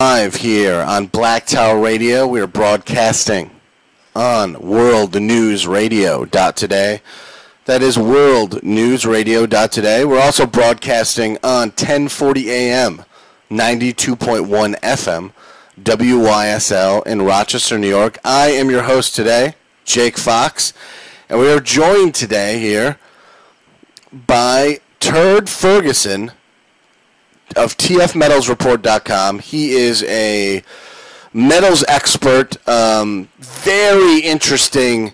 Live here on Black Tower Radio. We are broadcasting on worldnewsradio.today. That is worldnewsradio.today. We're also broadcasting on 1040 AM, 92.1 FM, WYSL in Rochester, New York. I am your host today, Jake Fox, and we are joined today here by Turd Ferguson of TFMetalsReport.com. He is a metals expert. Very interesting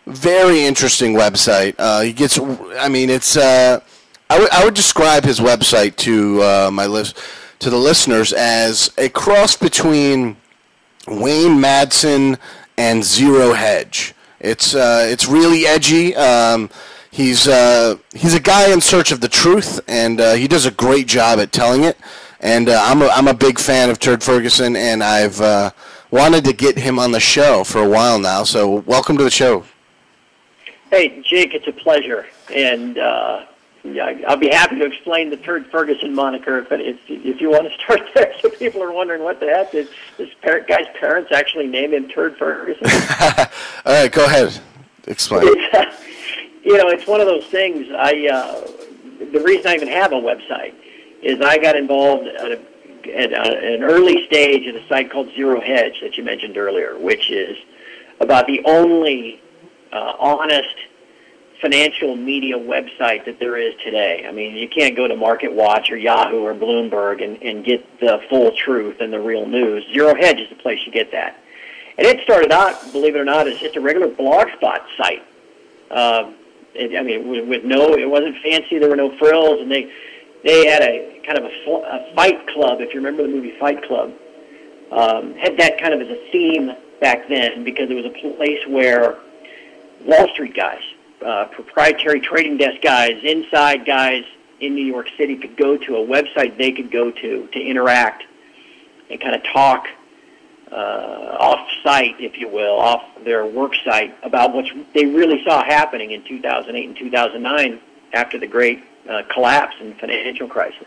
website. He gets, I mean, it's. I would describe his website to to the listeners as a cross between Wayne Madsen and Zero Hedge. It's really edgy. He's a guy in search of the truth, and he does a great job at telling it. And I'm a big fan of Turd Ferguson, and I've wanted to get him on the show for a while now. So welcome to the show. Hey, Jake, it's a pleasure, and I'll be happy to explain the Turd Ferguson moniker if you want to start there. So people are wondering what the heck did this guy's parents actually name him Turd Ferguson? All right, go ahead, explain. You know, it's one of those things. The reason I even have a website is I got involved at an early stage at a site called Zero Hedge that you mentioned earlier, which is about the only honest financial media website that there is today. I mean, you can't go to MarketWatch or Yahoo or Bloomberg and get the full truth and the real news. Zero Hedge is the place you get that. And it started out, believe it or not, as just a regular blogspot site. It wasn't fancy. There were no frills, and they had a kind of a Fight Club. If you remember the movie Fight Club, had that kind of as a theme back then because it was a place where Wall Street guys, proprietary trading desk guys, inside guys in New York City could go to a website they could go to interact and kind of talk off-site, if you will, off their work site about what they really saw happening in 2008 and 2009 after the great collapse and financial crisis.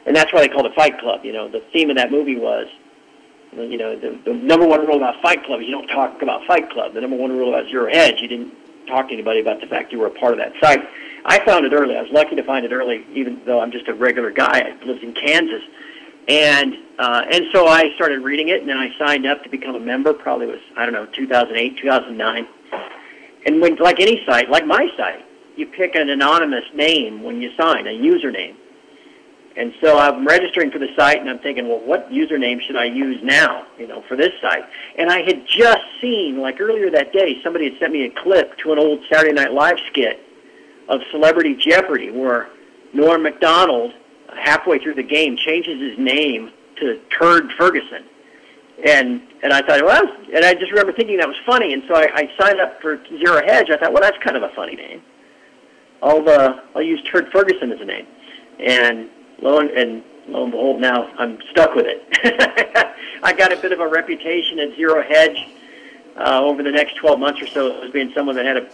And that's why they called it Fight Club. You know, the theme of that movie was, you know, the number one rule about Fight Club is you don't talk about Fight Club. The number one rule about Zero Hedge, you didn't talk to anybody about the fact you were a part of that site. I found it early. I was lucky to find it early, even though I'm just a regular guy. I lived in Kansas. And so I started reading it, and then I signed up to become a member. Probably was, 2008, 2009. And when, like any site, like my site, you pick an anonymous name when you sign, a username. And so I'm registering for the site, and I'm thinking, well, what username should I use now, for this site? And I had just seen, like earlier that day, somebody had sent me a clip to an old Saturday Night Live skit of Celebrity Jeopardy where Norm Macdonald, halfway through the game, changes his name to Turd Ferguson. And I thought, well, and I just remember thinking that was funny, and so I signed up for Zero Hedge. I thought, well, that's kind of a funny name. I'll use Turd Ferguson as a name. And lo and behold, now I'm stuck with it. I got a bit of a reputation at Zero Hedge over the next 12 months or so as being someone that had a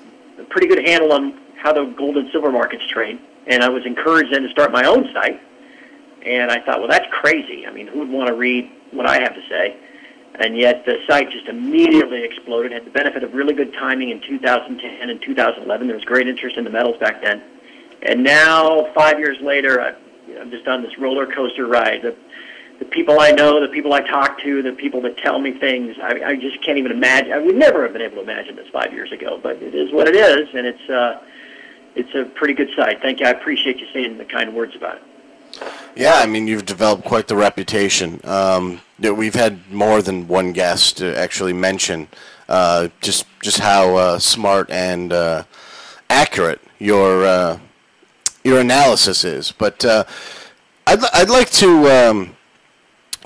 pretty good handle on how the gold and silver markets trade. And I was encouraged then to start my own site. And I thought, well, that's crazy. I mean, who would want to read what I have to say? And yet the site just immediately exploded. Had the benefit of really good timing in 2010 and 2011. There was great interest in the metals back then. And now, 5 years later, I'm just on this roller coaster ride. The people I know, the people I talk to, the people that tell me things, I just can't even imagine. I would never have been able to imagine this 5 years ago. But it is what it is, and it's a pretty good site. Thank you. I appreciate you saying the kind words about it. Yeah, I mean, you've developed quite the reputation. We've had more than one guest to actually mention just how smart and accurate your analysis is. But I'd like to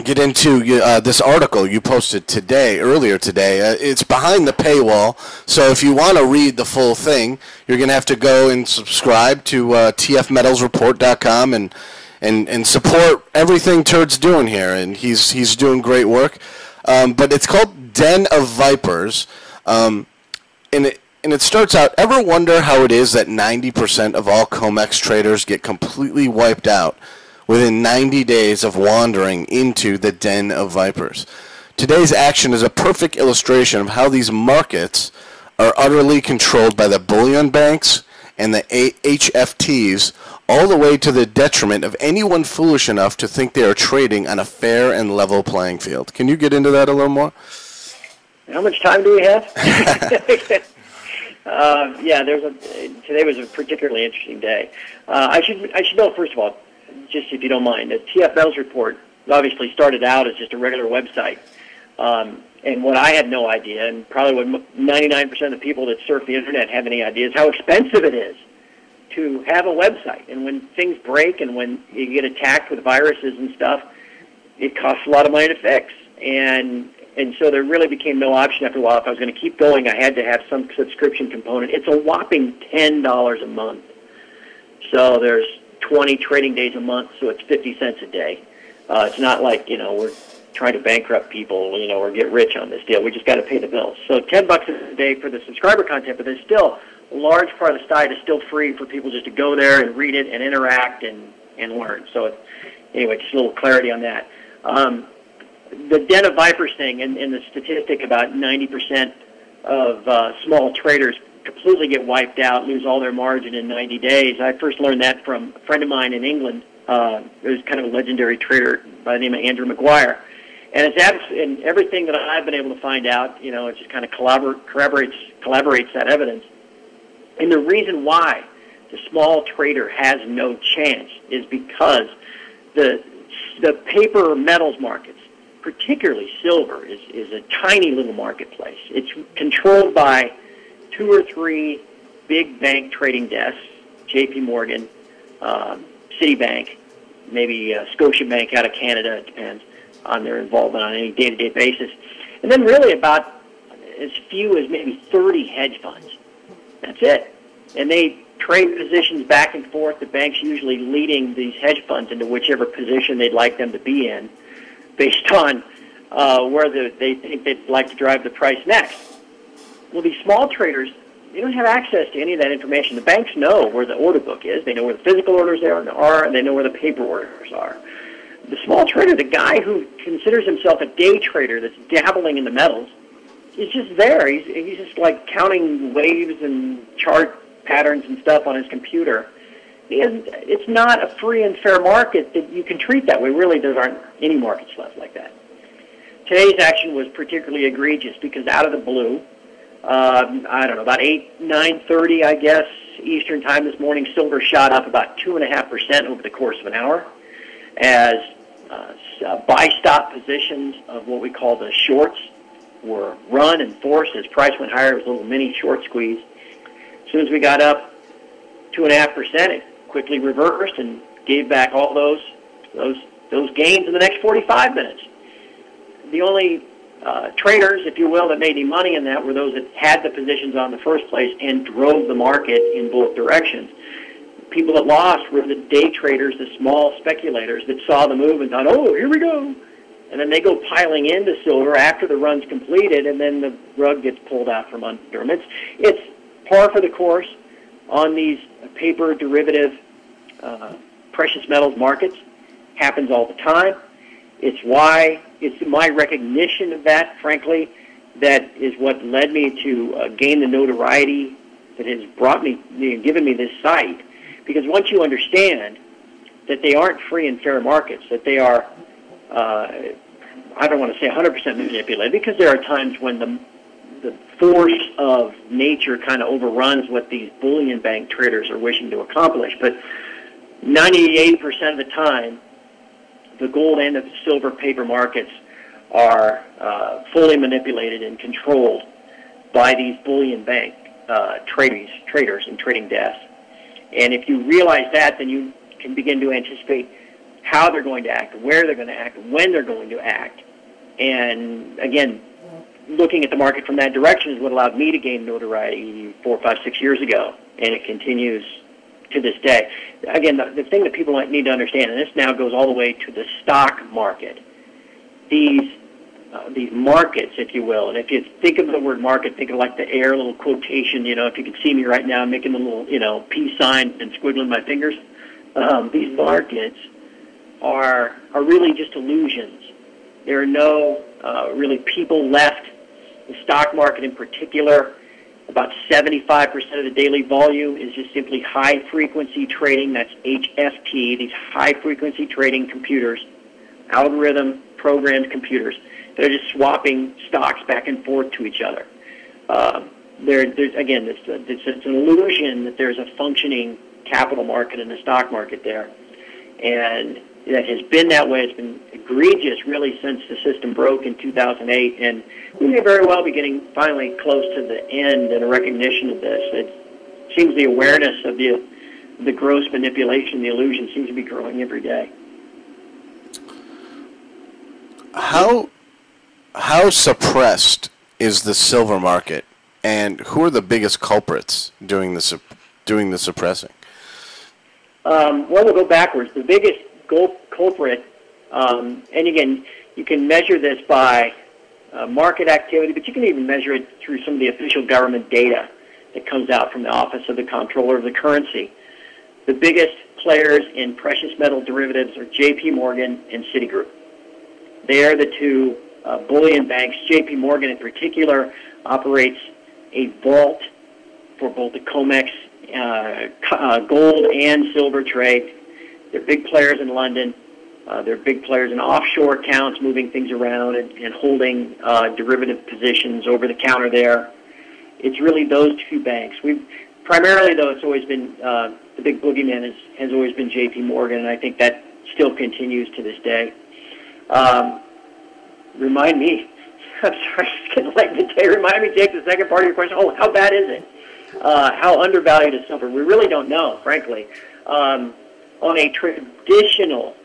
get into this article you posted earlier today. It's behind the paywall, so if you want to read the full thing, you're going to have to go and subscribe to TFMetalsReport.com and support everything Turd's doing here, and he's doing great work. But it's called Den of Vipers, and it starts out, ever wonder how it is that 90% of all COMEX traders get completely wiped out within 90 days of wandering into the den of vipers. Today's action is a perfect illustration of how these markets are utterly controlled by the bullion banks and the HFTs, all the way to the detriment of anyone foolish enough to think they are trading on a fair and level playing field. Can you get into that a little more? How much time do we have? Today was a particularly interesting day. I should know, first of all, just if you don't mind, the TFL's report obviously started out as just a regular website. And what I had no idea, and probably what 99% of the people that surf the internet have any idea, is how expensive it is to have a website. And when things break and when you get attacked with viruses and stuff, it costs a lot of money to fix. And so there really became no option after a while. If I was going to keep going, I had to have some subscription component. It's a whopping $10 a month. So there's 20 trading days a month, so it's 50 cents a day. It's not like, we're trying to bankrupt people, or get rich on this deal. We just got to pay the bills. So $10 a day for the subscriber content, but there's still a large part of the site is still free for people just to go there and read it and interact and learn. So anyway, just a little clarity on that. The den of vipers thing and the statistic about 90% of small traders completely get wiped out, lose all their margin in 90 days. I first learned that from a friend of mine in England. It was kind of a legendary trader by the name of Andrew Maguire. And and everything that I've been able to find out, it just kind of collaborates that evidence. And the reason why the small trader has no chance is because the paper metals markets, particularly silver, is a tiny little marketplace. It's controlled by 2 or 3 big bank trading desks, J.P. Morgan, Citibank, maybe Scotiabank out of Canada, it depends on their involvement on any day-to-day basis. And then really about as few as maybe 30 hedge funds. That's it. And they trade positions back and forth, the banks usually leading these hedge funds into whichever position they'd like them to be in based on where they think they'd like to drive the price next. Well, these small traders, they don't have access to any of that information. The banks know where the order book is. They know where the physical orders are, and they know where the paper orders are. The small trader, the guy who considers himself a day trader that's dabbling in the metals, is just there. He's just like counting waves and chart patterns and stuff on his computer. It's not a free and fair market that you can treat that way. Really, there aren't any markets left like that. Today's action was particularly egregious because out of the blue, I don't know, about 9:30, I guess, Eastern time this morning, silver shot up about 2.5% over the course of an hour as buy-stop positions of what we call the shorts were run and forced as price went higher. It was a little mini short squeeze. As soon as we got up 2.5%, it quickly reversed and gave back all those gains in the next 45 minutes. The only traders, if you will, that made any money in that were those that had the positions on in the first place and drove the market in both directions. People that lost were the day traders, the small speculators that saw the move and thought, oh, here we go. And then they go piling into silver after the run's completed, and then the rug gets pulled out from under them. It's par for the course on these paper derivative precious metals markets. Happens all the time. It's my recognition of that, frankly, that is what led me to gain the notoriety that has brought me, given me this site. Because once you understand that they aren't free and fair markets, that they are, I don't want to say 100% manipulated, because there are times when the force of nature kind of overruns what these bullion bank traders are wishing to accomplish. But 98% of the time, the gold and the silver paper markets are fully manipulated and controlled by these bullion bank traders and trading desks. And if you realize that, then you can begin to anticipate how they're going to act, where they're going to act, when they're going to act. And again, looking at the market from that direction is what allowed me to gain notoriety 4, 5, 6 years ago, and it continues to this day. Again, the thing that people need to understand, and this now goes all the way to the stock market, these markets, if you will, and if you think of the word market, think of like the air, little quotation, if you can see me right now, I'm making a little, peace sign and squiggling my fingers. These markets are really just illusions. There are no really people left. The stock market in particular, about 75% of the daily volume is just simply high-frequency trading. That's HFT, these high-frequency trading computers, algorithm-programmed computers that are just swapping stocks back and forth to each other. Again, it's an illusion that there's a functioning capital market and a stock market there. And that has been that way. It's been egregious, really, since the system broke in 2008. And we may very well be getting finally close to the end and a recognition of this. It seems the awareness of the gross manipulation, the illusion, seems to be growing every day. How suppressed is the silver market, and who are the biggest culprits doing the suppressing? Well, we'll go backwards. The biggest culprit, and again, you can measure this by market activity, but you can even measure it through some of the official government data that comes out from the Office of the Comptroller of the Currency. The biggest players in precious metal derivatives are J.P. Morgan and Citigroup. They are the two bullion banks. J.P. Morgan in particular operates a vault for both the COMEX gold and silver trade. They're big players in London. They're big players in offshore accounts, moving things around and holding derivative positions over the counter there. It's really those two banks. Primarily, though, it's always been the big boogeyman has always been J.P. Morgan, and I think that still continues to this day. Remind me. I'm sorry, it's getting late in the day. Remind me, Jake, the second part of your question. Oh, how bad is it? How undervalued is silver? We really don't know, frankly. On a traditional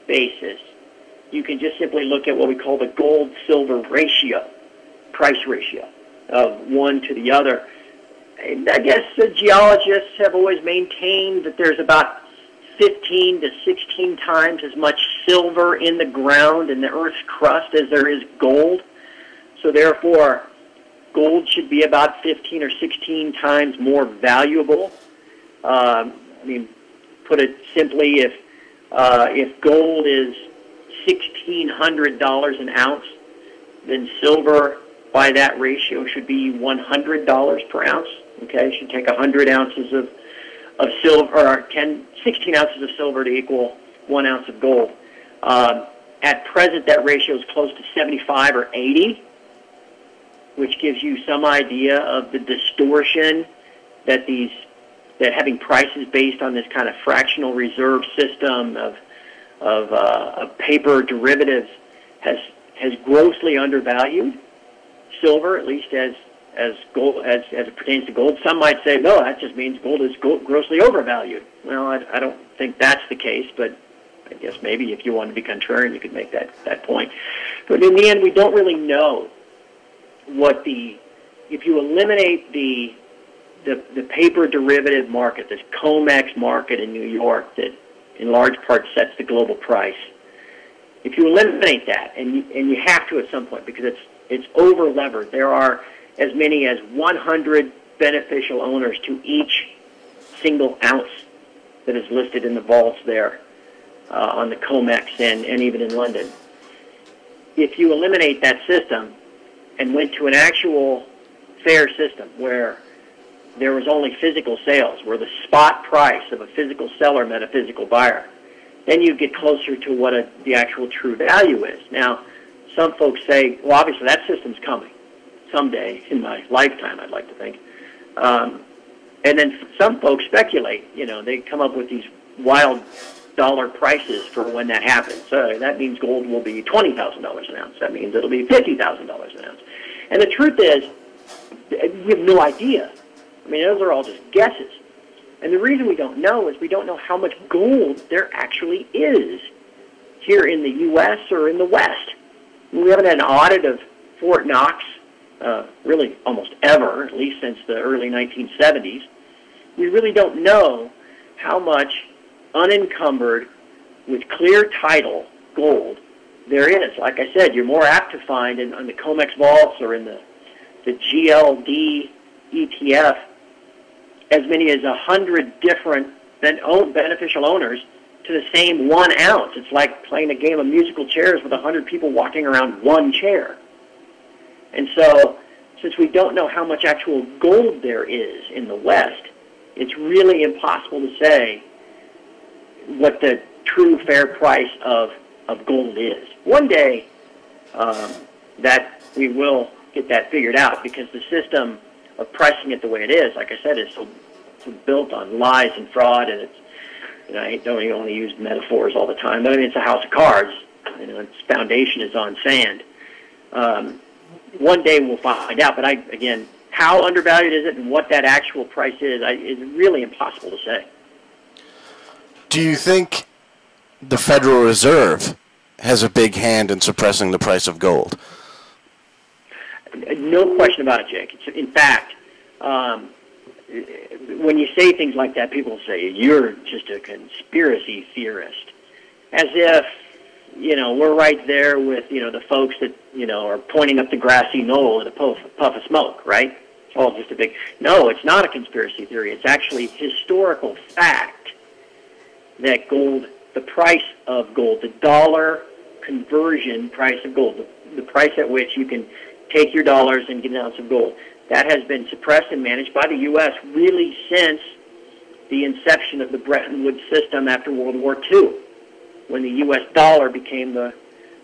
basis, you can just simply look at what we call the gold-silver ratio, price ratio of one to the other. And I guess the geologists have always maintained that there's about 15 to 16 times as much silver in the ground in the Earth's crust as there is gold. So therefore, gold should be about 15 or 16 times more valuable. Put it simply, if gold is $1,600 an ounce, then silver by that ratio should be $100 per ounce. Okay, it should take 100 ounces of silver, or 16 ounces of silver to equal 1 ounce of gold. At present, that ratio is close to 75 or 80, which gives you some idea of the distortion that having prices based on this kind of fractional reserve system of paper derivatives has grossly undervalued silver, at least as gold, as it pertains to gold. Some might say, no, that just means gold is grossly overvalued. Well, I don't think that's the case, but I guess maybe if you want to be contrarian, you could make that point. But in the end, we don't really know if you eliminate the paper derivative market, this COMEX market in New York that in large part sets the global price. If you eliminate that, and you have to at some point because it's over-levered, there are as many as 100 beneficial owners to each single ounce that is listed in the vaults there on the COMEX and even in London. If you eliminate that system and went to an actual fair system where there was only physical sales, where the spot price of a physical seller met a physical buyer, then you get closer to what the actual true value is. Now, some folks say, well, obviously that system's coming someday in my lifetime, I'd like to think. And then some folks speculate. They come up with these wild dollar prices for when that happens. So that means gold will be $20,000 an ounce. That means it'll be $50,000 an ounce. And the truth is, we have no idea. Those are all just guesses. And the reason we don't know is we don't know how much gold there actually is here in the U.S. or in the West. We haven't had an audit of Fort Knox really almost ever, at least since the early 1970s. We really don't know how much unencumbered, with clear title gold there is. Like I said, you're more apt to find on the COMEX vaults or in the GLD ETF as many as 100 different beneficial owners to the same 1 ounce. It's like playing a game of musical chairs with 100 people walking around one chair. And so, since we don't know how much actual gold there is in the West, it's really impossible to say what the true fair price of gold is. One day, that we will get that figured out, because the system of pricing it the way it is, like I said, is so built on lies and fraud, and it's, I don't only use metaphors all the time, but I mean, it's a house of cards. Its foundation is on sand. One day we'll find out, but again, how undervalued is it and what that actual price is really impossible to say. Do you think the Federal Reserve has a big hand in suppressing the price of gold? No question about it, Jake. In fact, when you say things like that, people say, you're just a conspiracy theorist. As if, we're right there with, the folks that, are pointing up the grassy knoll at a puff of smoke, right? It's all just a big... No, it's not a conspiracy theory. It's actually historical fact that gold, the price of gold, the dollar conversion price of gold, the price at which you can take your dollars and get an ounce of gold, that has been suppressed and managed by the U.S. really since the inception of the Bretton Woods system after World War II, when the U.S. dollar became the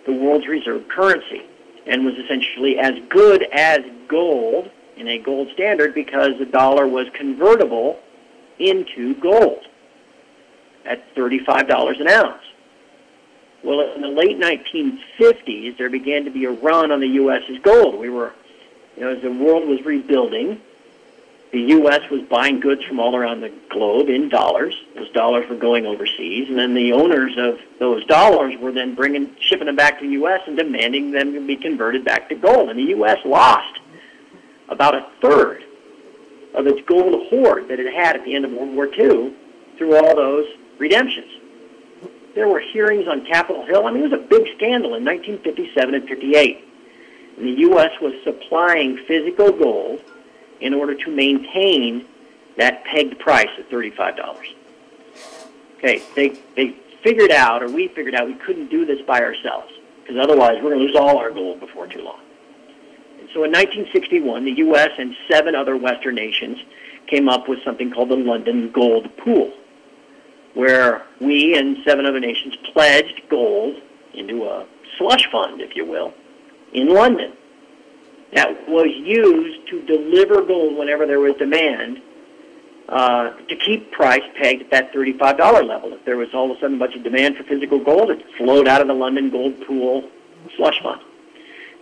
world's reserve currency and was essentially as good as gold in a gold standard because the dollar was convertible into gold at $35 an ounce. Well, in the late 1950s, there began to be a run on the U.S.'s gold. We were, as the world was rebuilding, the U.S. was buying goods from all around the globe in dollars. Those dollars were going overseas, and then the owners of those dollars were then shipping them back to the U.S. and demanding them to be converted back to gold. And the U.S. lost about a third of its gold hoard that it had at the end of World War II through all those redemptions. There were hearings on Capitol Hill. It was a big scandal in 1957 and 58. And the U.S. was supplying physical gold in order to maintain that pegged price of $35. Okay, they figured out, or we figured out, we couldn't do this by ourselves, because otherwise we're going to lose all our gold before too long. And so in 1961, the U.S. and 7 other Western nations came up with something called the London Gold Pool, where we and 7 other nations pledged gold into a slush fund, if you will, in London. That was used to deliver gold whenever there was demand, to keep price pegged at that $35 level. If there was all of a sudden a bunch of demand for physical gold, it flowed out of the London Gold Pool slush fund.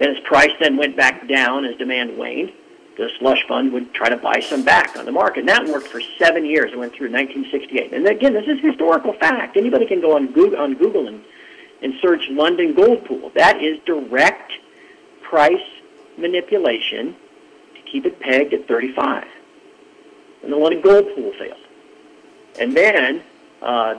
Then as price then went back down as demand waned, the slush fund would try to buy some back on the market. And that worked for 7 years. It went through 1968. And again, this is historical fact. Anybody can go on Google and search London Gold Pool. That is direct price manipulation to keep it pegged at 35. And the London Gold Pool failed. And then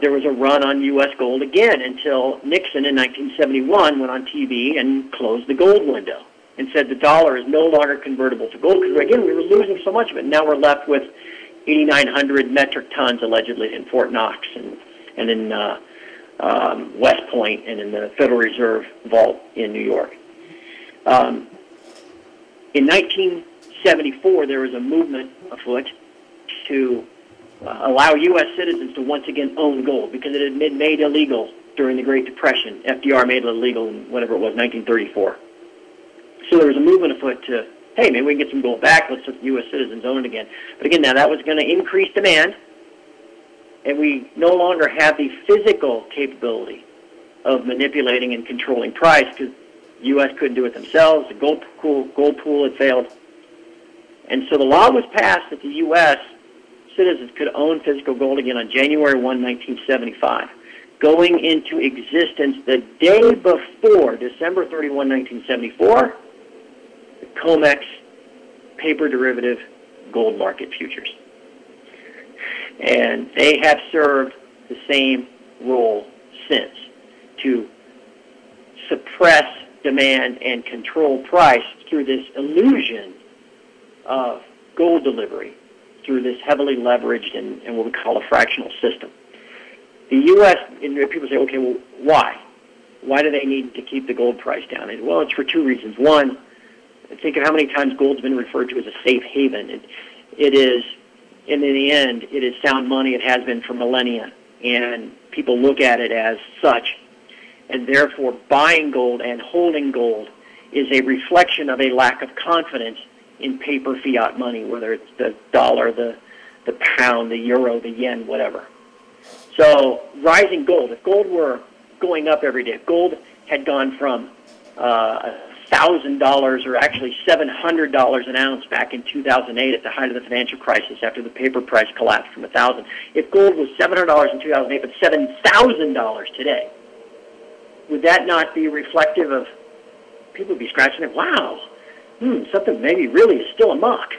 there was a run on U.S. gold again until Nixon in 1971 went on TV and closed the gold window and said the dollar is no longer convertible to gold, because again, we were losing so much of it. Now we're left with 8,900 metric tons allegedly in Fort Knox and in West Point and in the Federal Reserve Vault in New York. In 1974, there was a movement afoot to allow U.S. citizens to once again own gold, because it had been made illegal during the Great Depression. FDR made it illegal in whatever it was, 1934. So there was a movement afoot to, hey, maybe we can get some gold back, let's let U.S. citizens own it again. But again, now that was going to increase demand, and we no longer have the physical capability of manipulating and controlling price, because the U.S. couldn't do it themselves. The gold pool had failed. And so the law was passed that the U.S. citizens could own physical gold again on January 1, 1975, going into existence the day before, December 31, 1974, the COMEX paper derivative gold market futures. And they have served the same role since, to suppress demand and control price through this illusion of gold delivery, through this heavily leveraged and what we call a fractional system. The U.S., and people say, okay, well, why? Why do they need to keep the gold price down? And, well, it's for two reasons. One, think of how many times gold's been referred to as a safe haven. It is, and in the end, it is sound money. It has been for millennia, and people look at it as such. And therefore, buying gold and holding gold is a reflection of a lack of confidence in paper fiat money, whether it's the dollar, the pound, the euro, the yen, whatever. So rising gold, if gold were going up every day, if gold had gone from $1,000 or actually $700 an ounce back in 2008 at the height of the financial crisis after the paper price collapsed from $1,000, if gold was $700 in 2008 but $7,000 today, would that not be reflective of people would be scratching their, wow, something maybe really is still amok.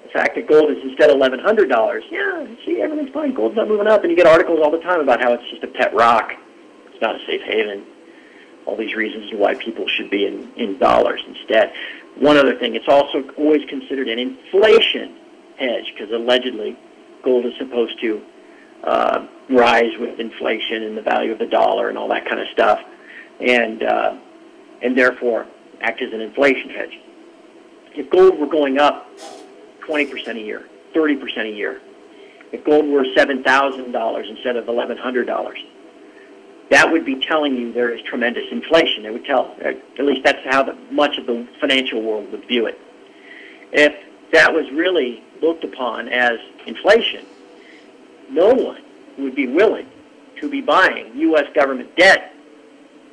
The fact that gold is instead $1,100, yeah, see, everything's fine. Gold's not moving up. And you get articles all the time about how it's just a pet rock. It's not a safe haven. All these reasons why people should be in dollars instead. One other thing, it's also always considered an inflation hedge because allegedly gold is supposed to rise with inflation and the value of the dollar and all that kind of stuff, and therefore act as an inflation hedge. If gold were going up 20% a year, 30% a year, if gold were $7,000 instead of $1,100, that would be telling you there is tremendous inflation. It would tell, at least that's how much of the financial world would view it. If that was really looked upon as inflation, no one would be willing to be buying U.S. government debt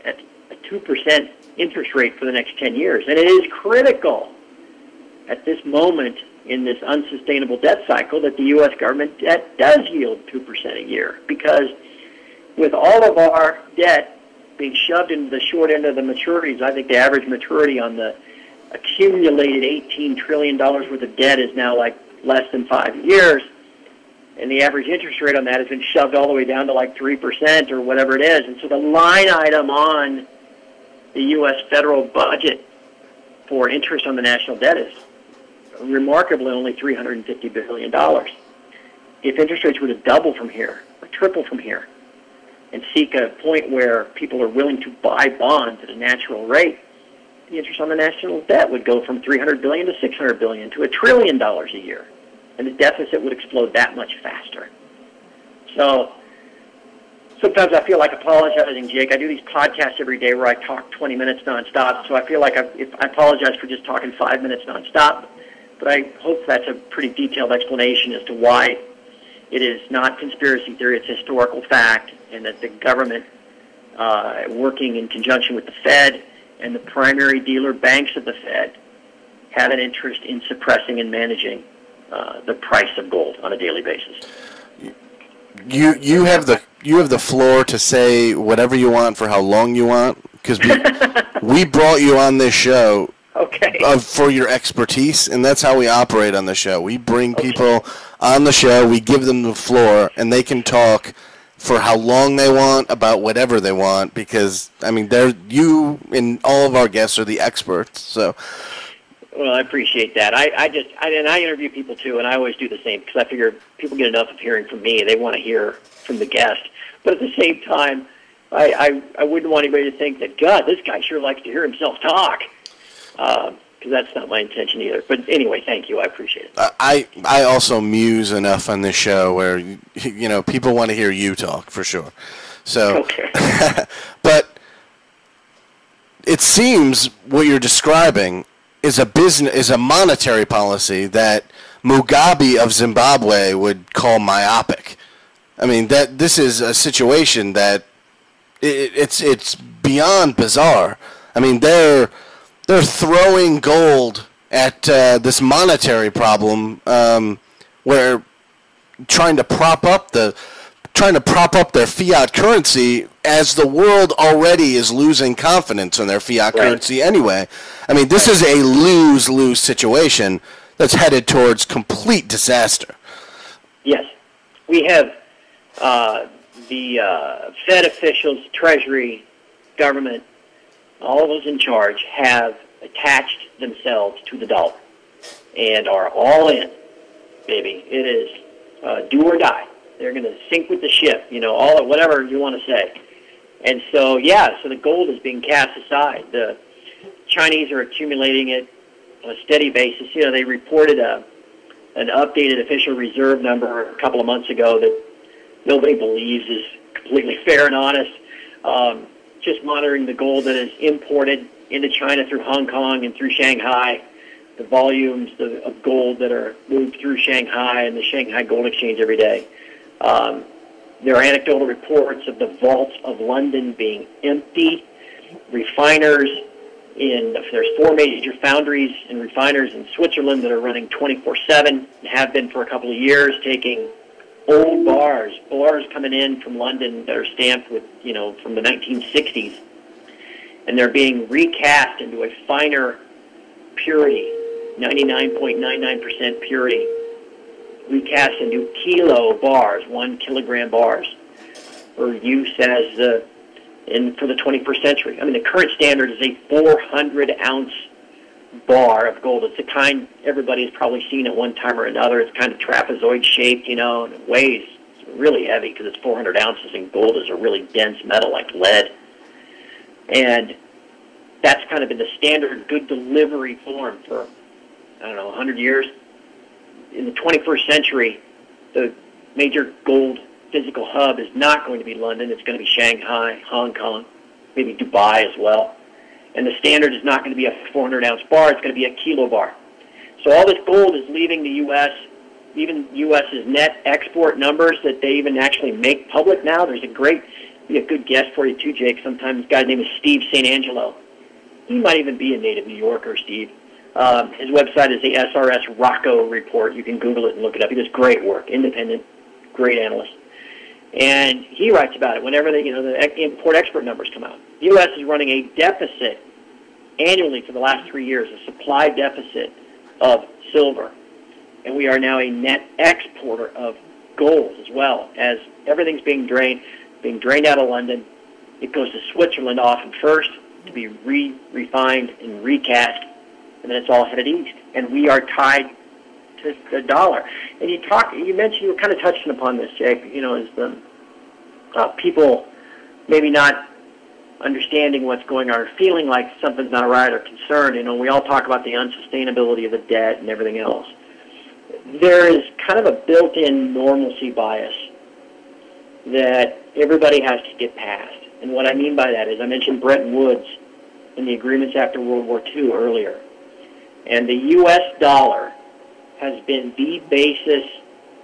at a 2% interest rate for the next 10 years. And it is critical at this moment in this unsustainable debt cycle that the U.S. government debt does yield 2% a year, because with all of our debt being shoved into the short end of the maturities, I think the average maturity on the accumulated $18 trillion worth of debt is now like less than 5 years, and the average interest rate on that has been shoved all the way down to like 3% or whatever it is. And so the line item on the U.S. federal budget for interest on the national debt is remarkably only $350 billion. If interest rates were to double from here, or triple from here, and seek a point where people are willing to buy bonds at a natural rate, the interest on the national debt would go from $300 billion to $600 billion to $1 trillion a year, and the deficit would explode that much faster. So sometimes I feel like apologizing, Jake. I do these podcasts every day where I talk 20 minutes nonstop, so I feel like I apologize for just talking 5 minutes nonstop, but I hope that's a pretty detailed explanation as to why it is not conspiracy theory, it's historical fact, and that the government, working in conjunction with the Fed and the primary dealer banks of the Fed, have an interest in suppressing and managing the price of gold on a daily basis. You have the floor to say whatever you want for how long you want, because we brought you on this show for your expertise, and that's how we operate on the show. We bring people on the show, we give them the floor, and they can talk for how long they want about whatever they want, because I mean, you and all of our guests are the experts. So, well, I appreciate that. I interview people too, and I always do the same because I figure people get enough of hearing from me; they want to hear from the guest. But at the same time, I wouldn't want anybody to think that, God, this guy sure likes to hear himself talk, because that's not my intention either. But anyway, thank you. I appreciate it. I also muse enough on this show where people want to hear you talk for sure. So, but it seems what you're describing is a monetary policy that Mugabe of Zimbabwe would call myopic. I mean, that this is a situation that it's beyond bizarre. I mean, they're throwing gold at this monetary problem, where trying to prop up their fiat currency as the world already is losing confidence in their fiat currency anyway. I mean, this is a lose-lose situation that's headed towards complete disaster. Yes. We have the Fed officials, Treasury, government, all of those in charge have attached themselves to the dollar and are all in, baby. It is do or die. They're going to sink with the ship, all of whatever you want to say. And so, so the gold is being cast aside. The Chinese are accumulating it on a steady basis. They reported an updated official reserve number a couple of months ago that nobody believes is completely fair and honest. Just monitoring the gold that is imported into China through Hong Kong and through Shanghai, the volumes of gold that are moved through Shanghai and the Shanghai Gold Exchange every day. There are anecdotal reports of the vaults of London being empty. Refiners there's 4 major foundries and refiners in Switzerland that are running 24/7 and have been for a couple of years, taking old bars coming in from London that are stamped with, from the 1960s, and they're being recast into a finer purity, 99.99% purity, recast into kilo bars, 1 kilogram bars, for use as for the 21st century. I mean, the current standard is a 400-ounce bar of gold. It's the kind everybody has probably seen at one time or another. It's kind of trapezoid-shaped, and it weighs really heavy because it's 400 ounces, and gold is a really dense metal like lead. And that's kind of been the standard good delivery form for, 100 years. In the 21st century, the major gold physical hub is not going to be London. It's going to be Shanghai, Hong Kong, maybe Dubai as well. And the standard is not going to be a 400-ounce bar. It's going to be a kilo bar. So all this gold is leaving the U.S., even U.S.'s net export numbers that they even actually make public now. There's be a good guest for you too, Jake. Sometimes this guy's name is Steve St. Angelo. He might even be a native New Yorker, Steve. His website is the SRS Rocco Report. You can Google it and look it up. He does great work, independent, great analyst. And he writes about it whenever the import-export numbers come out. The U.S. is running a deficit annually for the last 3 years, a supply deficit of silver. And we are now a net exporter of gold as well, as everything's being drained out of London. It goes to Switzerland often first to be refined and recast, and then it's all headed east. And we are tied to the dollar. And you were kind of touching upon this, Jake, as the people maybe not understanding what's going on or feeling like something's not right or concerned. We all talk about the unsustainability of the debt and everything else. There is kind of a built-in normalcy bias that everybody has to get past. And what I mean by that is I mentioned Bretton Woods and the agreements after World War II earlier. And the U.S. dollar has been the basis,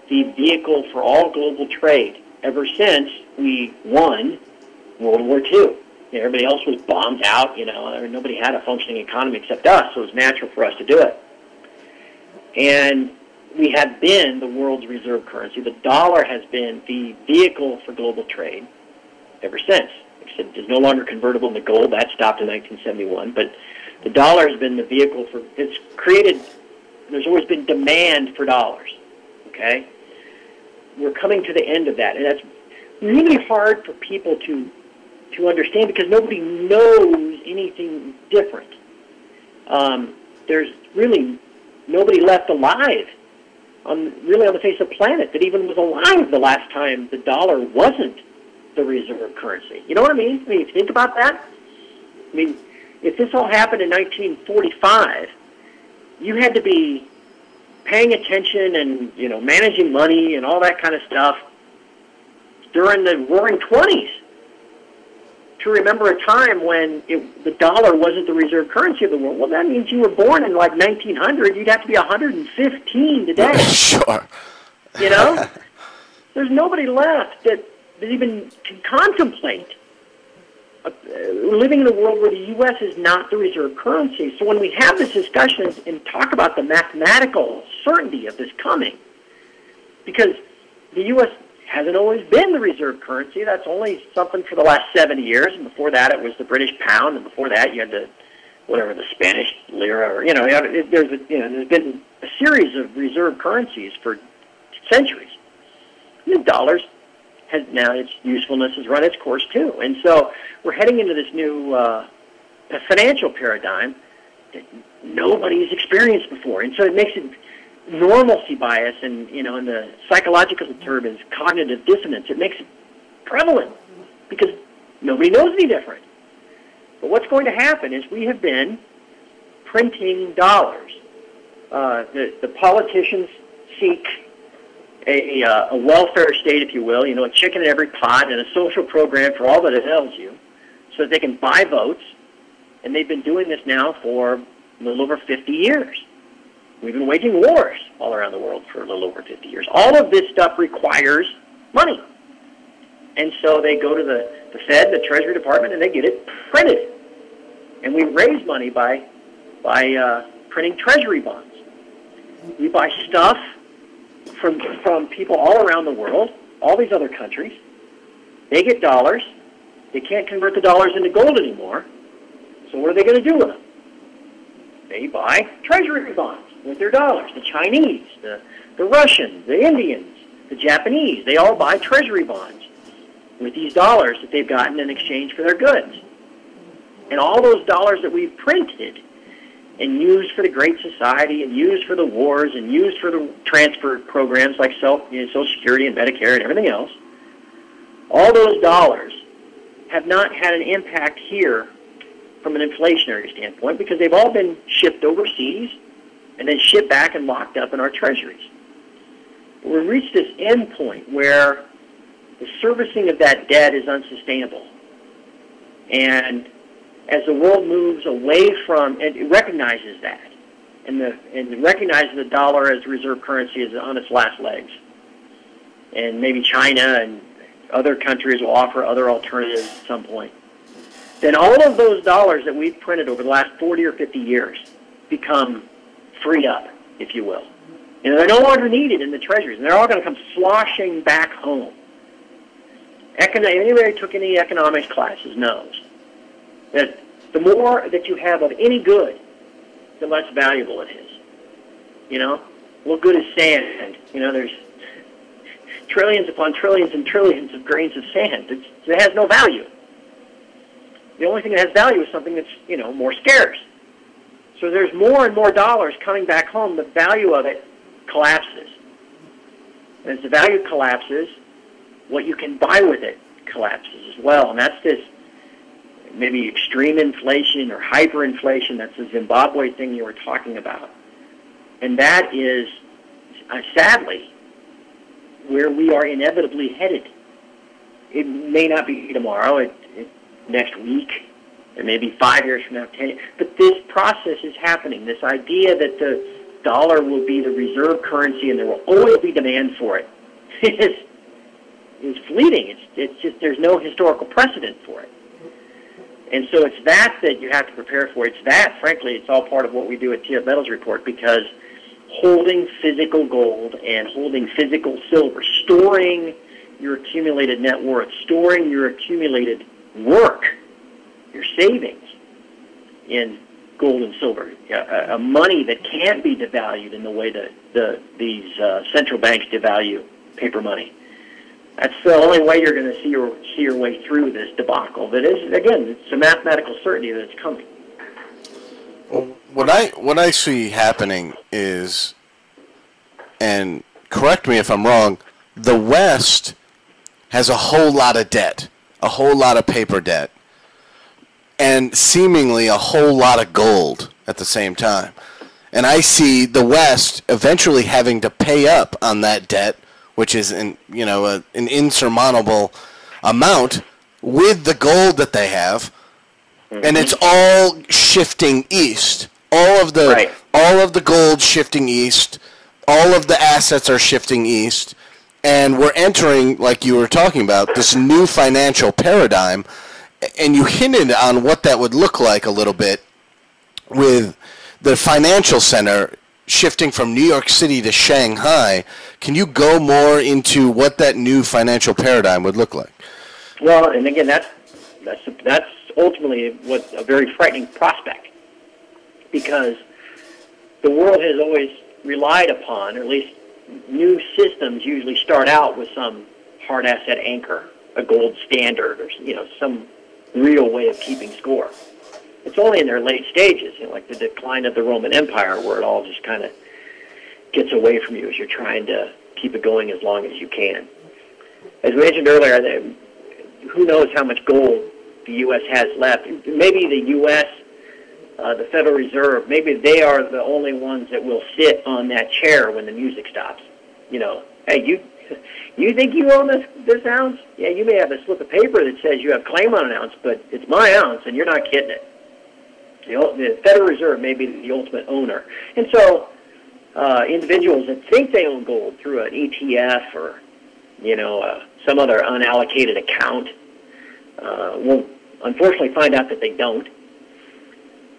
the vehicle for all global trade ever since we won World War II. Everybody else was bombed out, nobody had a functioning economy except us, so it was natural for us to do it. And we have been the world's reserve currency. The dollar has been the vehicle for global trade ever since. Except it's no longer convertible into gold. That stopped in 1971. But the dollar has been the vehicle for, there's always been demand for dollars, okay? We're coming to the end of that, and that's really hard for people to understand because nobody knows anything different. There's really nobody left alive on the face of the planet that even was alive the last time the dollar wasn't the reserve currency. You know what I mean? If you think about that, if this all happened in 1945, you had to be paying attention and managing money and all that kind of stuff during the Roaring '20s to remember a time when the dollar wasn't the reserve currency of the world. Well, that means you were born in 1900. You'd have to be 115 today. Sure. There's nobody left that even can contemplate living in a world where the U.S. is not the reserve currency. So when we have this discussion and talk about the mathematical certainty of this coming, because the U.S. hasn't always been the reserve currency. That's only something for the last 70 years. And before that, it was the British pound. And before that, you had the Spanish lira. Or, there's been a series of reserve currencies for centuries. And the dollar has now, its usefulness has run its course too. And so we're heading into this new financial paradigm that nobody's experienced before. And so it makes it normalcy bias and, in the psychological term is cognitive dissonance. It makes it prevalent because nobody knows any different. But what's going to happen is we have been printing dollars. The politicians seek a welfare state, if you will, a chicken in every pot and a social program for all that it ails you so that they can buy votes. And they've been doing this now for a little over 50 years. We've been waging wars all around the world for a little over 50 years. All of this stuff requires money. And so they go to the Fed, the Treasury Department, and they get it printed. And we raise money by printing Treasury bonds. We buy stuff from people all around the world, all these other countries. They get dollars. They can't convert the dollars into gold anymore. So what are they going to do with them? They buy Treasury bonds with their dollars. The Chinese, the Russians, the Indians, the Japanese, they all buy Treasury bonds with these dollars that they've gotten in exchange for their goods. And all those dollars that we've printed and used for the Great Society and used for the wars and used for the transfer programs like Social Security and Medicare and everything else, all those dollars have not had an impact here from an inflationary standpoint because they've all been shipped overseas and then shipped back and locked up in our treasuries. We've reached this end point where the servicing of that debt is unsustainable. And as the world moves away from, and it recognizes that, and recognizes the dollar as reserve currency is on its last legs, and maybe China and other countries will offer other alternatives at some point, then all of those dollars that we've printed over the last 40 or 50 years become freed up, if you will. And they're no longer needed in the treasuries, and they're all going to come sloshing back home. Anybody who took any economics classes knows that the more that you have of any good, the less valuable it is. What good is sand? There's trillions upon trillions and trillions of grains of sand. It has no value. The only thing that has value is something that's, more scarce. So there's more and more dollars coming back home. The value of it collapses. And as the value collapses, what you can buy with it collapses as well. And that's this maybe extreme inflation or hyperinflation. That's the Zimbabwe thing you were talking about. And that is, sadly, where we are inevitably headed. It may not be tomorrow, next week, or maybe 5 years from now, 10 years. But this process is happening. This idea that the dollar will be the reserve currency and there will always be demand for it is fleeting. It's just there's no historical precedent for it. And so it's that you have to prepare for. It's that, frankly, it's all part of what we do at TF Metals Report, because holding physical gold and holding physical silver, storing your accumulated net worth, storing your accumulated work, your savings in gold and silver, a money that can't be devalued in the way that these central banks devalue paper money. That's the only way you're going to see your way through this debacle. That is, again, it's a mathematical certainty that it's coming. Well, what I see happening is, and correct me if I'm wrong, the West has a whole lot of debt, a whole lot of paper debt, and seemingly a whole lot of gold at the same time. And I see the West eventually having to pay up on that debt, which is an insurmountable amount, with the gold that they have, and it's all shifting east. All of the gold shifting east, all of the assets are shifting east, and we're entering, like you were talking about, this new financial paradigm. And you hinted on what that would look like a little bit with the financial center shifting from New York City to Shanghai. Can you go more into what that new financial paradigm would look like? Well, and again, that's ultimately what's a very frightening prospect, because the world has always relied upon, or at least new systems usually start out with some hard asset anchor, a gold standard, or some real way of keeping score. It's only in their late stages, like the decline of the Roman Empire, where it all just kind of gets away from you as you're trying to keep it going as long as you can. As we mentioned earlier, who knows how much gold the U.S. has left. Maybe the U.S., the Federal Reserve, maybe they are the only ones that will sit on that chair when the music stops. You know, hey, you think you own this ounce? Yeah, you may have a slip of paper that says you have claim on an ounce, but it's my ounce, and you're not getting it. The Federal Reserve may be the ultimate owner. And so individuals that think they own gold through an ETF or, you know, some other unallocated account will unfortunately find out that they don't.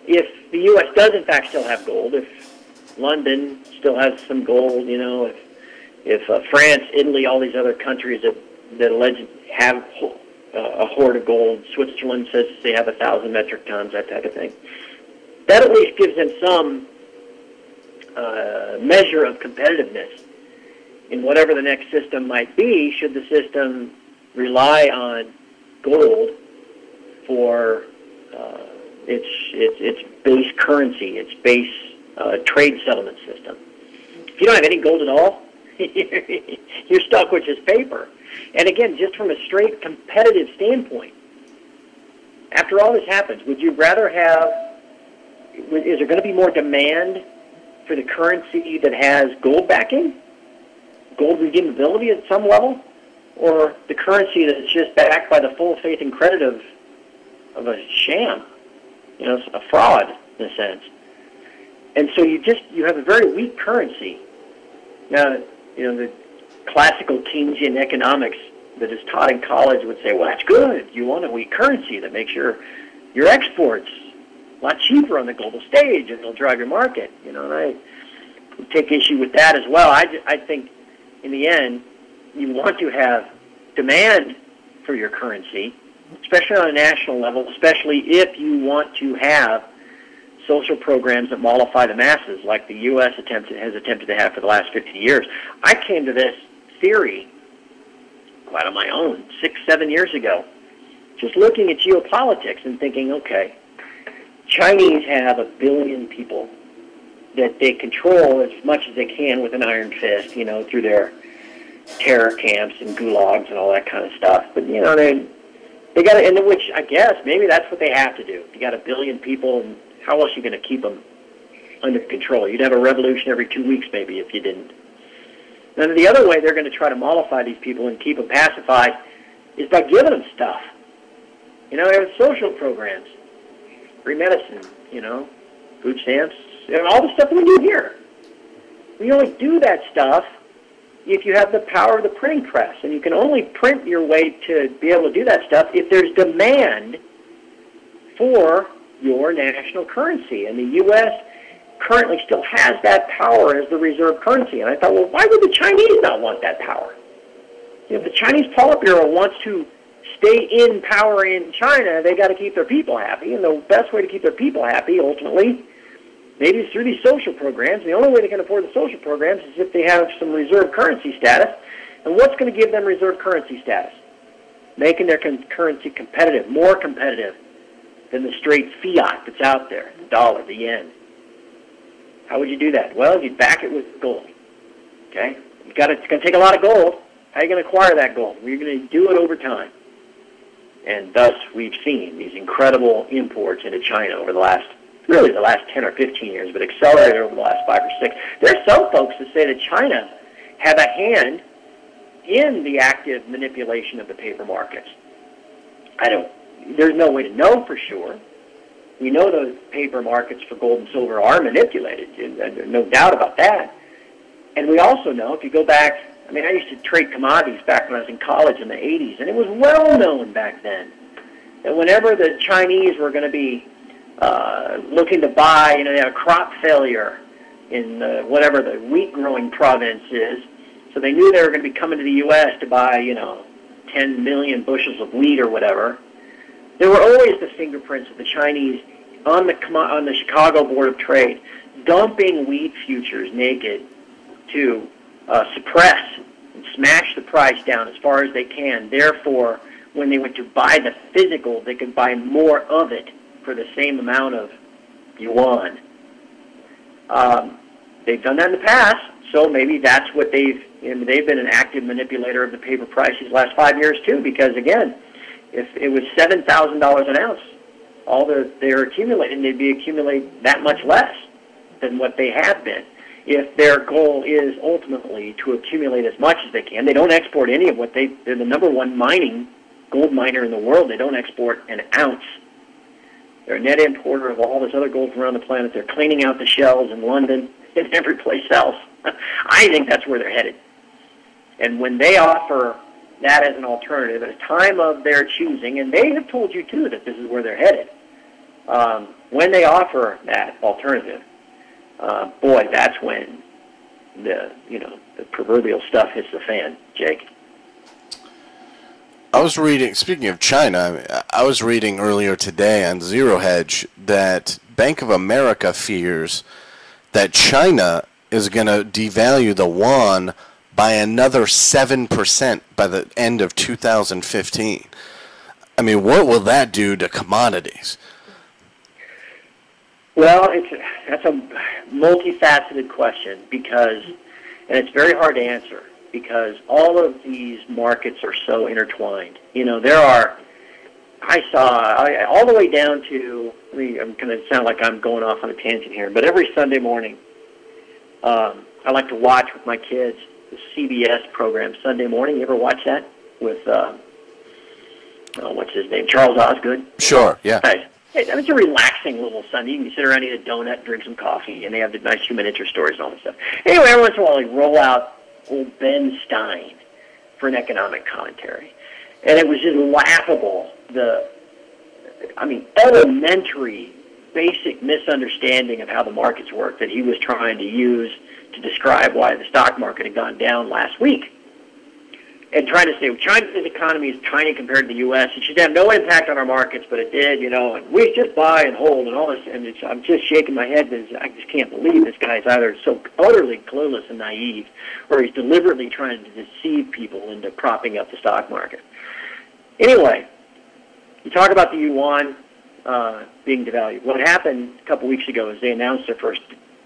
If the U.S. does in fact still have gold, if London still has some gold, you know, if France, Italy, all these other countries that allegedly have a hoard of gold, Switzerland says they have 1,000 metric tons, that type of thing, that at least gives them some measure of competitiveness in whatever the next system might be, should the system rely on gold for its base currency, its base trade settlement system. If you don't have any gold at all, you're stuck with just paper. And again, just from a straight competitive standpoint, after all this happens, would you rather have, is there going to be more demand for the currency that has gold backing, gold redeemability at some level, or the currency that's just backed by the full faith and credit of a sham, you know, a fraud in a sense? And so you have a very weak currency. Now, you know, the classical Keynesian economics that is taught in college would say, well, that's good. You want a weak currency that makes your exports a lot cheaper on the global stage, and it'll drive your market. You know, and I take issue with that as well. I think in the end, you want to have demand for your currency, especially on a national level, especially if you want to have social programs that mollify the masses, like the U.S. has attempted to have for the last 50 years. I came to this theory quite on my own 6-7 years ago, just looking at geopolitics and thinking, okay, Chinese have 1 billion people that they control as much as they can with an iron fist, you know, through their terror camps and gulags and all that kind of stuff. But, you know, they got to, and which I guess maybe that's what they have to do. You got 1 billion people, and how else are you going to keep them under control? You'd have a revolution every 2 weeks maybe if you didn't. And the other way they're going to try to mollify these people and keep them pacified is by giving them stuff. You know, they have social programs, free medicine, you know, food stamps, you know, all the stuff that we do here. We only do that stuff if you have the power of the printing press, and you can only print your way to be able to do that stuff if there's demand for your national currency. And the U.S. currently still has that power as the reserve currency. And I thought, well, why would the Chinese not want that power? If the Chinese Politburo wants to stay in power in China, they got to keep their people happy. And the best way to keep their people happy, ultimately, maybe it's through these social programs. And the only way they can afford the social programs is if they have some reserve currency status. And what's going to give them reserve currency status? Making their currency competitive, more competitive than the straight fiat that's out there, the dollar, the yen. How would you do that? Well, you'd back it with gold. Okay? It's going to take a lot of gold. How are you going to acquire that gold? Well, you're going to do it over time. And thus, we've seen these incredible imports into China over the last 10 or 15 years, but accelerated over the last 5 or 6. There are some folks that say that China have a hand in the active manipulation of the paper markets. There's no way to know for sure. We know those paper markets for gold and silver are manipulated. There's no doubt about that. And we also know, if you go back, I mean, I used to trade commodities back when I was in college in the 80s, and it was well known back then that whenever the Chinese were going to be looking to buy, you know, they had a crop failure in whatever the wheat growing province is, so they knew they were going to be coming to the U.S. to buy, you know, 10 million bushels of wheat or whatever. There were always the fingerprints of the Chinese on the Chicago Board of Trade, dumping wheat futures naked to suppress and smash the price down as far as they can. Therefore, when they went to buy the physical, they could buy more of it for the same amount of yuan. they've done that in the past, so maybe that's what they've been an active manipulator of the paper price these last 5 years too, because again, if it was $7,000 an ounce, all they're accumulating, they'd be accumulating that much less than what they have been. If their goal is ultimately to accumulate as much as they can, they don't export any of what they're the number one gold miner in the world. They don't export an ounce. They're a net importer of all this other gold from around the planet. They're cleaning out the shells in London and every place else. I think that's where they're headed. And when they offer that as an alternative at a time of their choosing, and they have told you too that this is where they're headed, when they offer that alternative, boy, that's when the proverbial stuff hits the fan, Jake. I was reading, speaking of China, I was reading earlier today on Zero Hedge that Bank of America fears that China is going to devalue the yuan by another 7% by the end of 2015. I mean, what will that do to commodities? Well, that's a multifaceted question and it's very hard to answer because all of these markets are so intertwined. I saw all the way down to, I'm going to sound like I'm going off on a tangent here, but every Sunday morning, I like to watch with my kids the CBS program Sunday morning. You ever watch that with, what's his name, Charles Osgood? Sure, yeah. Right. It's a relaxing little Sunday. You can sit around, eat a donut, drink some coffee, and they have the nice human interest stories and all that stuff. Anyway, every once in a while, they roll out old Ben Stein for an economic commentary. And it was just laughable, elementary, basic misunderstanding of how the markets work that he was trying to use to describe why the stock market had gone down last week. And trying to say, China's economy is tiny compared to the U.S. It should have no impact on our markets, but it did, and we just buy and hold and all this. And I'm just shaking my head because I just can't believe this guy's either so utterly clueless and naive, or he's deliberately trying to deceive people into propping up the stock market. Anyway, you talk about the yuan being devalued. What happened a couple weeks ago is they announced their first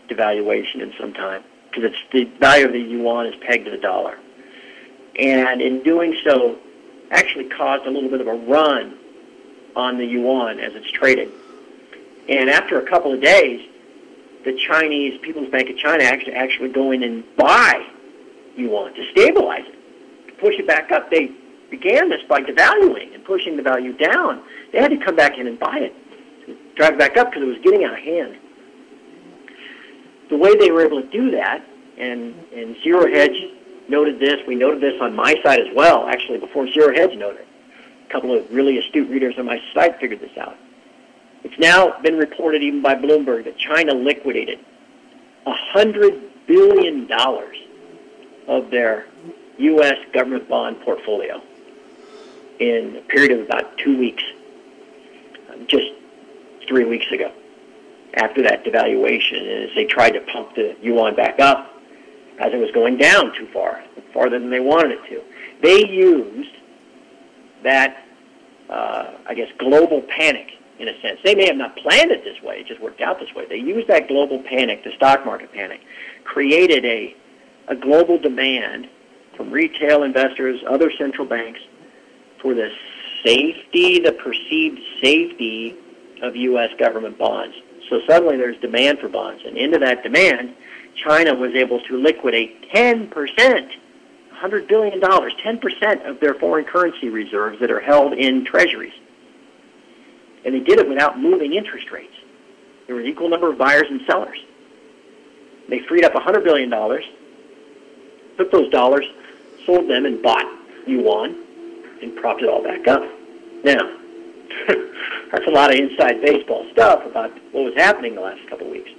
devaluation in some time because the value of the yuan is pegged to the dollar. And in doing so, actually caused a little bit of a run on the yuan as it's traded. And after a couple of days, the Chinese People's Bank of China actually go in and buy yuan to stabilize it, to push it back up. They began this by devaluing and pushing the value down. They had to come back in and buy it, to drive it back up because it was getting out of hand. The way they were able to do that, and Zero Hedge noted this. We noted this on my site as well, actually, before Zero Hedge noted it. A couple of really astute readers on my site figured this out. It's now been reported even by Bloomberg that China liquidated $100 billion of their U.S. government bond portfolio in a period of about 2 weeks, just 3 weeks ago, after that devaluation, and as they tried to pump the yuan back up, as it was going down too far, farther than they wanted it to. They used that, global panic, in a sense. They may have not planned it this way, it just worked out this way. They used that global panic, the stock market panic, created a global demand from retail investors, other central banks, for the perceived safety of U.S. government bonds. So suddenly there's demand for bonds, and into that demand, China was able to liquidate 10%, $100 billion, 10% of their foreign currency reserves that are held in treasuries. And they did it without moving interest rates. There was an equal number of buyers and sellers. They freed up $100 billion, took those dollars, sold them, and bought yuan, and propped it all back up. Now, that's a lot of inside baseball stuff about what was happening the last couple of weeks.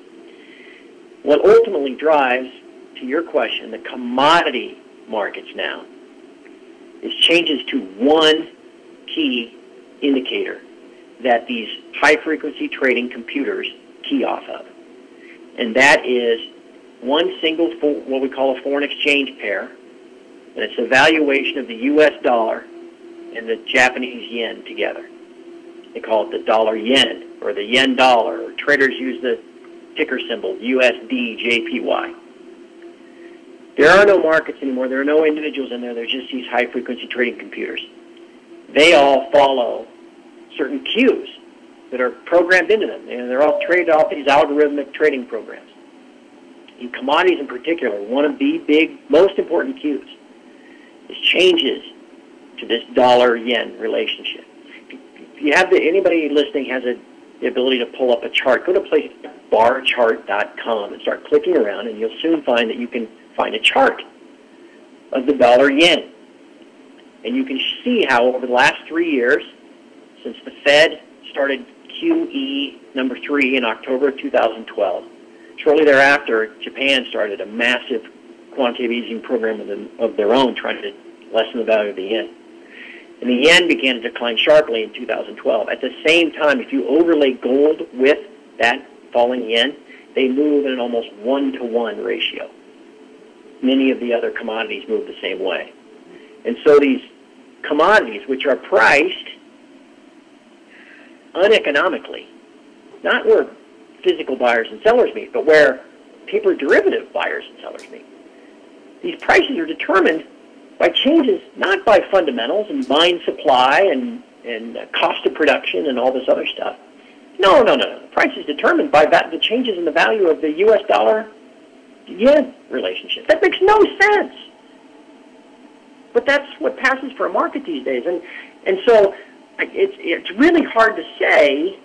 What ultimately drives, to your question, the commodity markets now is changes to one key indicator that these high-frequency trading computers key off of. And that is one single, what we call a foreign exchange pair, and it's a valuation of the U.S. dollar and the Japanese yen together. They call it the dollar yen, or the yen dollar, or traders use the ticker symbol, USDJPY. There are no markets anymore. There are no individuals in there. There's just these high-frequency trading computers. They all follow certain cues that are programmed into them, and they're all traded off these algorithmic trading programs. In commodities in particular, one of the most important cues is changes to this dollar-yen relationship. If you have anybody listening has the ability to pull up a chart, go to a place like barchart.com and start clicking around, and you'll soon find that you can find a chart of the dollar-yen. And you can see how over the last 3 years, since the Fed started QE number 3 in October of 2012, shortly thereafter, Japan started a massive quantitative easing program of their own, trying to lessen the value of the yen. And the yen began to decline sharply in 2012. At the same time, if you overlay gold with that falling yen, they move in an almost 1-to-1 ratio. Many of the other commodities move the same way. And so these commodities, which are priced uneconomically, not where physical buyers and sellers meet, but where paper derivative buyers and sellers meet, these prices are determined by changes, not by fundamentals and mine supply and cost of production and all this other stuff. No. The price is determined by the changes in the value of the U.S. dollar-yen relationship. That makes no sense. But that's what passes for a market these days. And so it's really hard to say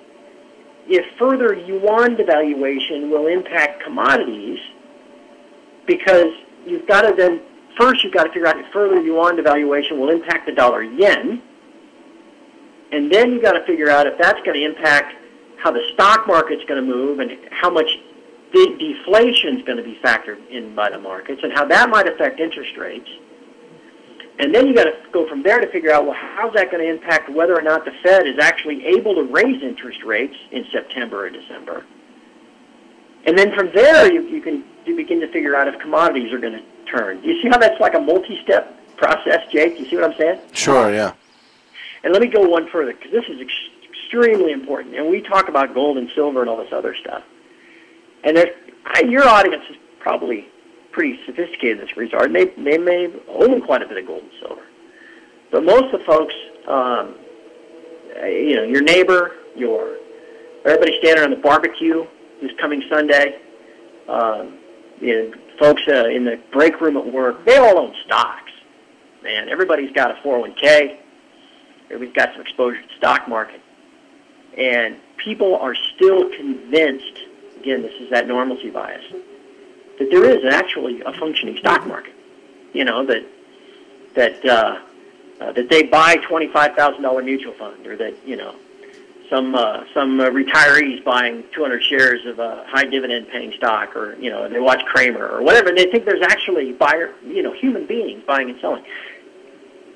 if further yuan devaluation will impact commodities, because you've got to then, first you've got to figure out if further yuan devaluation will impact the dollar-yen, and then you've got to figure out if that's going to impact how the stock market's going to move and how much deflation is going to be factored in by the markets and how that might affect interest rates. And then you got to go from there to figure out, well, how's that going to impact whether or not the Fed is actually able to raise interest rates in September or December. And then from there, you begin to figure out if commodities are going to turn. You see how that's like a multi-step process, Jake? You see what I'm saying? Sure, yeah. And let me go one further, because this is extremely important. And we talk about gold and silver and all this other stuff. And your audience is probably pretty sophisticated in this regard, and they may own quite a bit of gold and silver. But most of the folks, your neighbor, everybody standing on the barbecue this coming Sunday, folks in the break room at work, they all own stocks. Man, everybody's got a 401k. Everybody's got some exposure to the stock market. And people are still convinced, again, this is that normalcy bias, that there is actually a functioning stock market. That they buy $25,000 mutual fund, or that some retirees buying 200 shares of a high dividend paying stock, or they watch Kramer or whatever, and they think there's actually human beings buying and selling.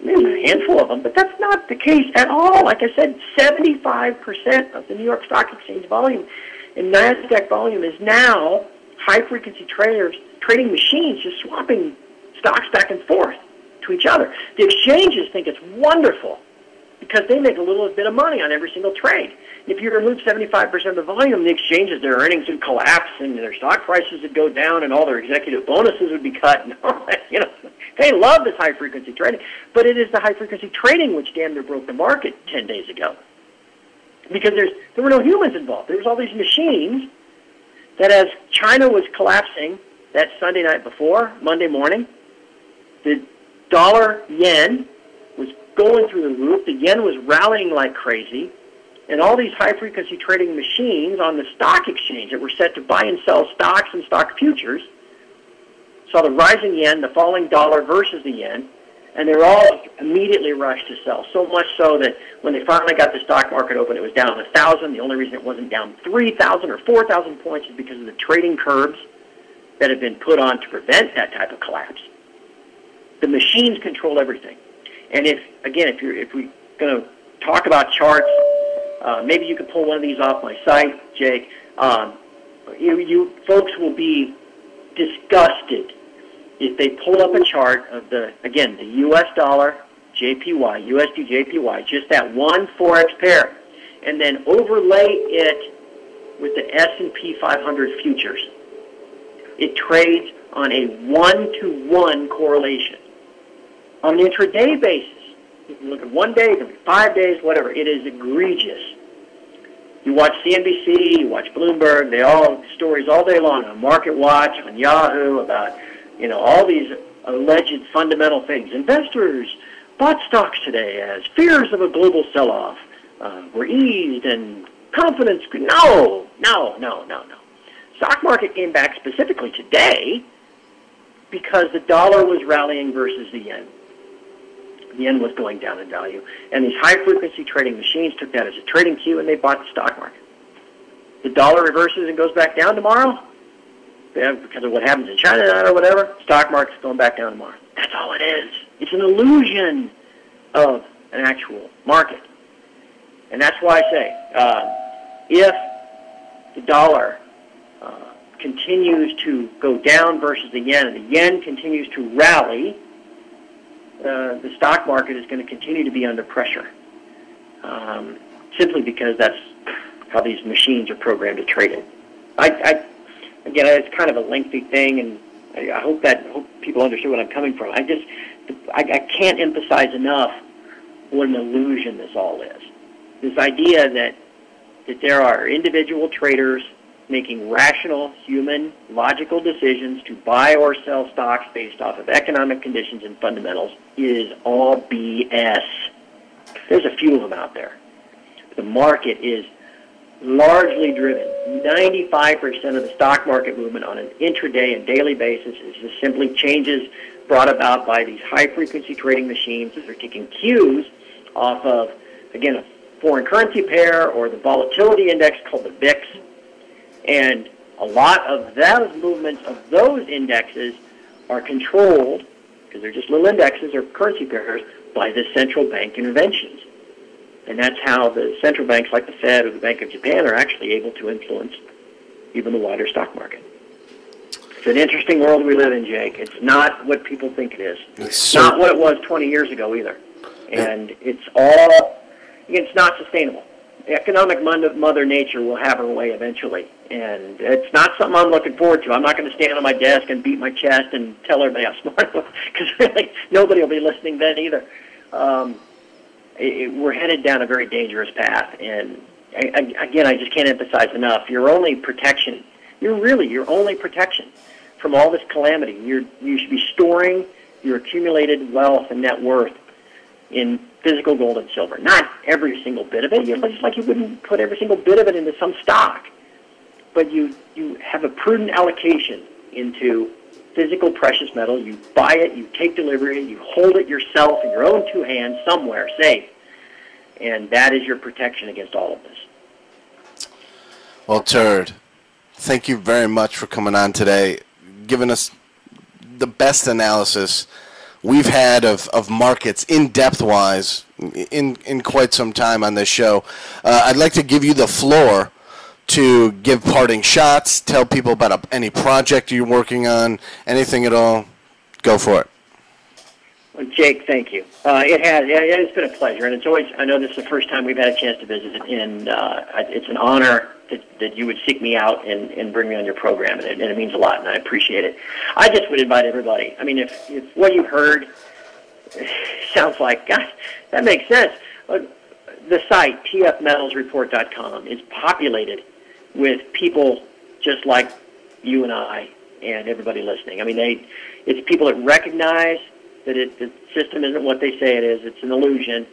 There's a handful of them, but that's not the case at all. Like I said, 75% of the New York Stock Exchange volume and NASDAQ volume is now high-frequency trading machines just swapping stocks back and forth to each other. The exchanges think it's wonderful because they make a little bit of money on every single trade. If you remove 75% of the volume, the exchanges, their earnings would collapse and their stock prices would go down and all their executive bonuses would be cut. And all that, they love this high-frequency trading. But it is the high-frequency trading which damn near broke the market 10 days ago. Because there were no humans involved. There was all these machines that, as China was collapsing that Sunday night before, Monday morning, the dollar-yen was going through the roof. The yen was rallying like crazy. And all these high-frequency trading machines on the stock exchange that were set to buy and sell stocks and stock futures saw the rising yen, the falling dollar versus the yen, and they were all immediately rushed to sell. So much so that when they finally got the stock market open, it was down 1,000. The only reason it wasn't down 3,000 or 4,000 points is because of the trading curbs that have been put on to prevent that type of collapse. The machines control everything. And if we're going to talk about charts, maybe you could pull one of these off my site, Jake. You folks will be disgusted if they pull up a chart of the U.S. dollar, JPY, USD JPY, just that one Forex pair, and then overlay it with the S&P 500 futures. It trades on a 1-to-1 correlation. On an intraday basis, you can look at 1 day, it can be 5 days, whatever. It is egregious. You watch CNBC, you watch Bloomberg, they all stories all day long on Market Watch, on Yahoo about, all these alleged fundamental things. Investors bought stocks today as fears of a global sell-off were eased and confidence. No. Stock market came back specifically today because the dollar was rallying versus the yen. The yen was going down in value. And these high-frequency trading machines took that as a trading cue, and they bought the stock market. The dollar reverses and goes back down tomorrow because of what happens in China or whatever. Stock market's going back down tomorrow. That's all it is. It's an illusion of an actual market. And that's why I say, if the dollar continues to go down versus the yen, and the yen continues to rally, the stock market is going to continue to be under pressure, simply because that's how these machines are programmed to trade it. Again, it's kind of a lengthy thing, and I hope people understand what I'm coming from. I can't emphasize enough what an illusion this all is. This idea that there are individual traders making rational, human, logical decisions to buy or sell stocks based off of economic conditions and fundamentals is all BS. There's a few of them out there. The market is largely driven. 95% of the stock market movement on an intraday and daily basis is just simply changes brought about by these high-frequency trading machines that are taking cues off of, again, a foreign currency pair or the volatility index called the VIX. And a lot of those movements of those indexes are controlled, because they're just little indexes or currency pairs, by the central bank interventions. And that's how the central banks like the Fed or the Bank of Japan are actually able to influence even the wider stock market. It's an interesting world we live in, Jake. It's not what people think it is. It's not what it was 20 years ago either. And it's not sustainable. Economic Mother Nature will have her way eventually. And it's not something I'm looking forward to. I'm not going to stand on my desk and beat my chest and tell everybody how smart I am, because really nobody will be listening then either. We're headed down a very dangerous path. And again, I just can't emphasize enough. Your only protection from all this calamity, you should be storing your accumulated wealth and net worth in physical gold and silver. Not every single bit of it. Just like you wouldn't put every single bit of it into some stock. But you have a prudent allocation into physical precious metal. You buy it, you take delivery, you hold it yourself in your own two hands somewhere safe. And that is your protection against all of this. Well, Turd, thank you very much for coming on today, giving us the best analysis we've had of markets in-depth-wise in quite some time on this show. I'd like to give you the floor to give parting shots, tell people about any project you're working on, anything at all. Go for it. Well, Jake, thank you. It's been a pleasure, and it's always, I know this is the first time we've had a chance to visit, and it's an honor that you would seek me out and bring me on your program, and it means a lot, and I appreciate it. I just would invite everybody. I mean, if what you heard sounds like, gosh, that makes sense. The site, tfmetalsreport.com, is populated with people just like you and I and everybody listening. I mean, it's people that recognize that the system isn't what they say it is. It's an illusion,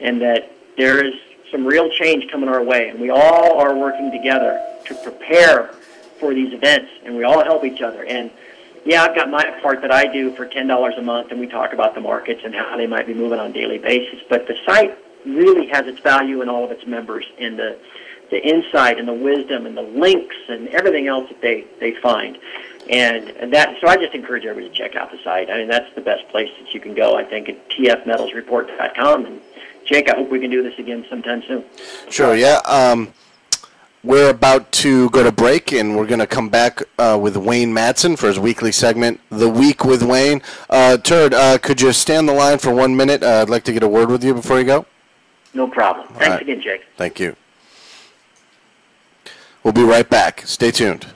and that there is some real change coming our way, and we all are working together to prepare for these events, and we all help each other. And yeah, I've got my part that I do for $10 a month, and we talk about the markets and how they might be moving on a daily basis. But the site really has its value in all of its members, and the insight and the wisdom and the links and everything else that they find. And that, so I just encourage everybody to check out the site. I mean, that's the best place that you can go, I think, at tfmetalsreport.com. And Jake, I hope we can do this again sometime soon. Sure, yeah. We're about to go to break, and we're going to come back with Wayne Madsen for his weekly segment, The Week with Wayne. Turd, could you stay on the line for 1 minute? I'd like to get a word with you before you go. No problem. Thanks again, Jake. Thank you. We'll be right back. Stay tuned.